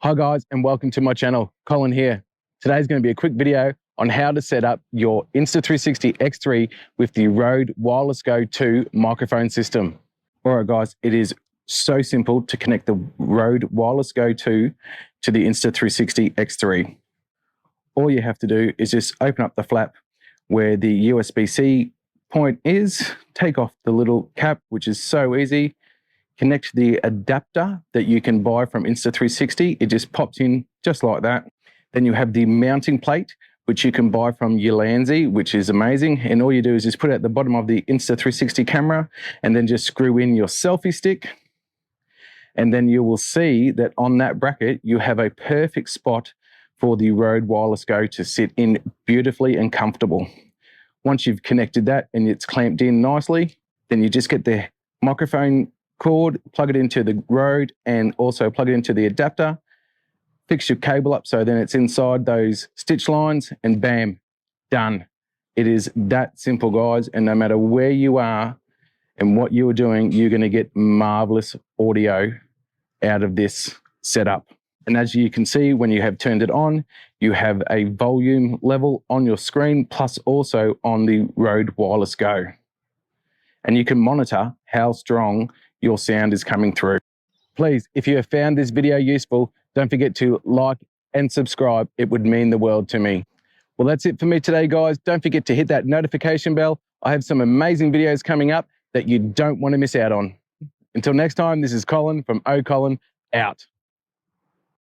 Hi guys, and welcome to my channel. Colin here. Today's going to be a quick video on how to set up your Insta360 X3 with the RØDE Wireless GO II microphone system. Alright guys, it is so simple to connect the RØDE Wireless GO II to the Insta360 X3. All you have to do is just open up the flap where the USB-C point is, take off the little cap, which is so easy. Connect the adapter that you can buy from Insta360. It just pops in just like that. Then you have the mounting plate, which you can buy from Ulanzi, which is amazing. And all you do is just put it at the bottom of the Insta360 camera and then just screw in your selfie stick. And then you will see that on that bracket, you have a perfect spot for the RØDE Wireless GO to sit in beautifully and comfortable. Once you've connected that and it's clamped in nicely, then you just get the microphone cord, plug it into the RØDE and also plug it into the adapter, fix your cable up so then it's inside those stitch lines and bam, done. It is that simple guys, and no matter where you are and what you're doing, you're going to get marvelous audio out of this setup. And as you can see, when you have turned it on, you have a volume level on your screen plus also on the RØDE Wireless GO. And you can monitor how strong your sound is coming through. Please, if you have found this video useful, don't forget to like and subscribe. It would mean the world to me. Well, that's it for me today, guys. Don't forget to hit that notification bell. I have some amazing videos coming up that you don't want to miss out on. Until next time, this is Colin from Colin, out.